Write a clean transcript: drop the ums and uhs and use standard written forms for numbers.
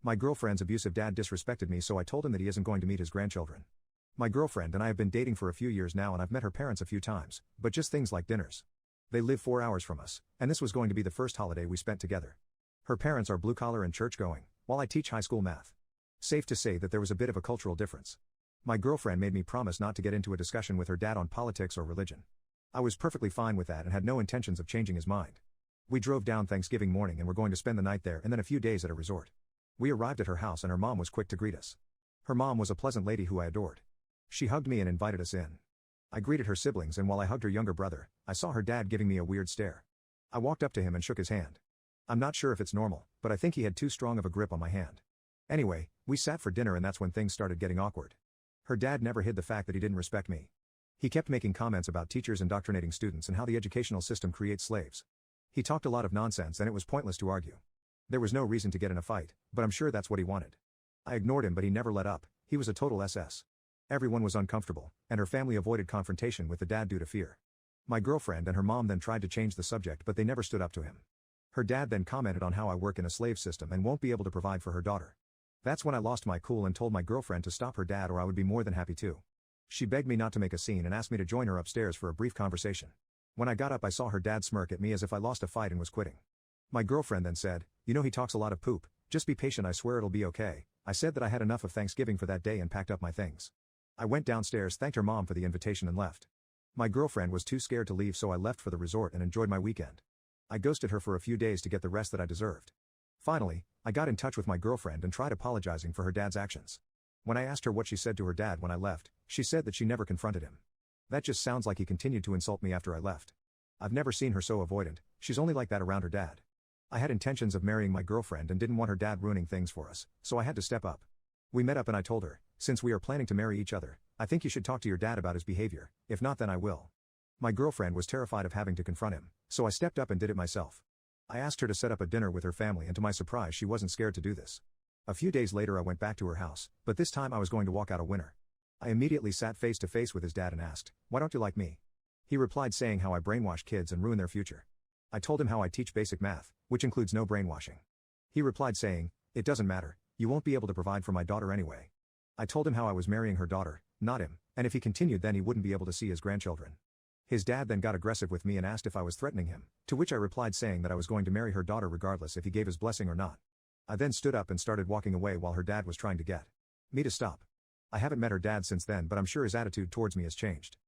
My girlfriend's abusive dad disrespected me, so I told him that he isn't going to meet his grandchildren. My girlfriend and I have been dating for a few years now, and I've met her parents a few times, but just things like dinners. They live 4 hours from us, and this was going to be the first holiday we spent together. Her parents are blue-collar and church-going, while I teach high school math. Safe to say that there was a bit of a cultural difference. My girlfriend made me promise not to get into a discussion with her dad on politics or religion. I was perfectly fine with that and had no intentions of changing his mind. We drove down Thanksgiving morning and were going to spend the night there and then a few days at a resort. We arrived at her house and her mom was quick to greet us. Her mom was a pleasant lady who I adored. She hugged me and invited us in. I greeted her siblings, and while I hugged her younger brother, I saw her dad giving me a weird stare. I walked up to him and shook his hand. I'm not sure if it's normal, but I think he had too strong of a grip on my hand. Anyway, we sat for dinner and that's when things started getting awkward. Her dad never hid the fact that he didn't respect me. He kept making comments about teachers indoctrinating students and how the educational system creates slaves. He talked a lot of nonsense and it was pointless to argue. There was no reason to get in a fight, but I'm sure that's what he wanted. I ignored him, but he never let up. He was a total SS. Everyone was uncomfortable, and her family avoided confrontation with the dad due to fear. My girlfriend and her mom then tried to change the subject, but they never stood up to him. Her dad then commented on how I work in a slave system and won't be able to provide for her daughter. That's when I lost my cool and told my girlfriend to stop her dad, or I would be more than happy to. She begged me not to make a scene and asked me to join her upstairs for a brief conversation. When I got up, I saw her dad smirk at me as if I lost a fight and was quitting. My girlfriend then said, "You know, he talks a lot of poop, just be patient, I swear it'll be okay." I said that I had enough of Thanksgiving for that day and packed up my things. I went downstairs, thanked her mom for the invitation and left. My girlfriend was too scared to leave, so I left for the resort and enjoyed my weekend. I ghosted her for a few days to get the rest that I deserved. Finally, I got in touch with my girlfriend and tried apologizing for her dad's actions. When I asked her what she said to her dad when I left, she said that she never confronted him. That just sounds like he continued to insult me after I left. I've never seen her so avoidant. She's only like that around her dad. I had intentions of marrying my girlfriend and didn't want her dad ruining things for us, so I had to step up. We met up and I told her, "Since we are planning to marry each other, I think you should talk to your dad about his behavior, if not then I will." My girlfriend was terrified of having to confront him, so I stepped up and did it myself. I asked her to set up a dinner with her family, and to my surprise she wasn't scared to do this. A few days later I went back to her house, but this time I was going to walk out a winner. I immediately sat face to face with his dad and asked, "Why don't you like me?" He replied saying how I brainwash kids and ruin their future. I told him how I teach basic math, which includes no brainwashing. He replied saying, "It doesn't matter, you won't be able to provide for my daughter anyway." I told him how I was marrying her daughter, not him, and if he continued then he wouldn't be able to see his grandchildren. His dad then got aggressive with me and asked if I was threatening him, to which I replied saying that I was going to marry her daughter regardless if he gave his blessing or not. I then stood up and started walking away while her dad was trying to get me to stop. I haven't met her dad since then, but I'm sure his attitude towards me has changed.